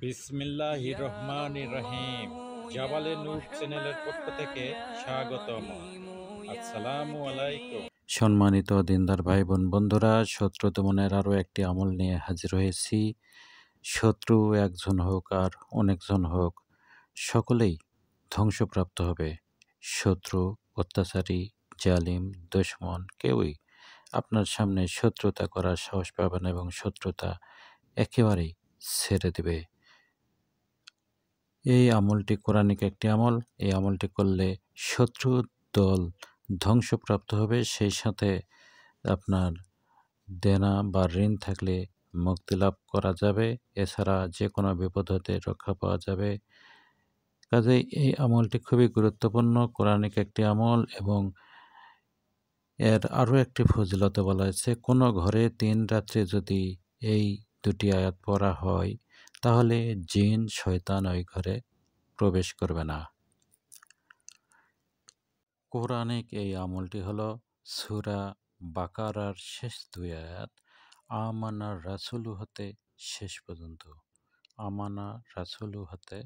বিসমিল্লাহির রহমানির রহিম। জাবালে নূর চ্যানেলের পক্ষ থেকে স্বাগতম। আসসালামু আলাইকুম। সম্মানিত দিনদার ভাই বোন বন্ধুরা, শত্রু দমনের আরও একটি আমল নিয়ে হাজির হয়েছি। শত্রু একজন হোক আর অনেকজন হোক, সকলেই ধ্বংসপ্রাপ্ত হবে। শত্রু, অত্যাচারী, জালিম, দুশমন কেউই আপনার সামনে শত্রুতা করার সাহস পাবে না এবং শত্রুতা একেবারেই ছেড়ে দেবে। এই আমলটি কোরআনিক একটি আমল। এই আমলটি করলে শত্রু দল ধ্বংসপ্রাপ্ত হবে, সেই সাথে আপনার দেনা বা ঋণ থাকলে মুক্তি লাভ করা যাবে। এছাড়া যে কোনো বিপদ হতে রক্ষা পাওয়া যাবে। কাজেই এই আমলটি খুবই গুরুত্বপূর্ণ, কোরআনিক একটি আমল এবং এর আরও একটি ফজিলতে বলা হয়েছে, কোনো ঘরে 3 রাত্রে যদি এই 2টি আয়াত পড়া হয় তাহলে জিন শয়তান ওই ঘরে প্রবেশ করবে না। কোরআনিক এই আমলটি হলো সূরা বাকারার শেষ 2 আয়াত আমানা রাসূলু হতে শেষ পর্যন্ত। আমানা রাসূলু হতে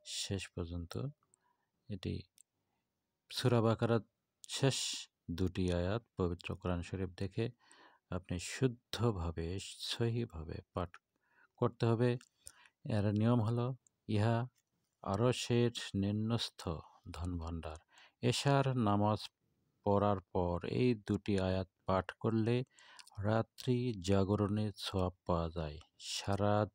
শেষ পর্যন্ত। এটি সূরা বাকারার শেষ 2টি আয়াত পবিত্র কোরআন শরীফ দেখে আপনি শুদ্ধভাবে সহিভাবে পাঠ করতে হবে। এর নিয়ম হলো, ইহা আরশের নিম্নস্থ ধনভাণ্ডার। এশার নামাজ পড়ার পর এই 2টি আয়াত পাঠ করলে রাত্রি জাগরণের সওয়াব পাওয়া যায়, সারাত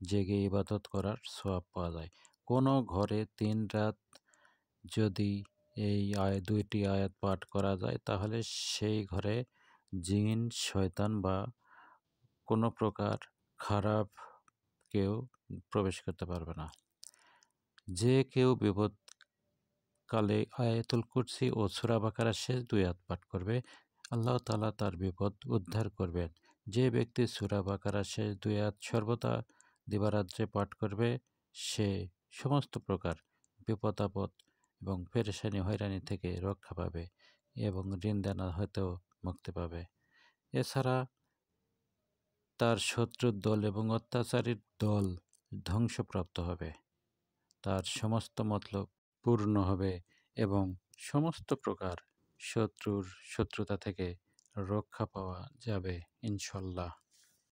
জেগে ইবাদত করার সওয়াব পাওয়া যায়। কোনো ঘরে 3 রাত যদি এই 2টি আয়াত পাঠ করা যায় তাহলে সেই ঘরে জিন, শয়তান বা কোনো প্রকার খারাপ কেউ প্রবেশ করতে পারবে না। যে কেউ বিপদকালে আয়াতুল কুরসি ও সূরা বাকারার শেষ 2 আয়াত পাঠ করবে, আল্লাহ তাআলা তার বিপদ উদ্ধার করবেন। যে ব্যক্তি সূরা বাকারার শেষ 2 আয়াত সর্বদা দিবারাত্রে পাঠ করবে, সে সমস্ত প্রকার বিপদ-আপদ এবং পেরেশানি হয়রানি থেকে রক্ষা পাবে এবং ঋণ দেনা হতেও মুক্তি পাবে। এছাড়া তার শত্রুর দল এবং অত্যাচারীর দল ধ্বংসপ্রাপ্ত হবে, তার সমস্ত মতলব পূর্ণ হবে এবং সমস্ত প্রকার শত্রুতা থেকে রক্ষা পাওয়া যাবে ইনশাল্লাহ।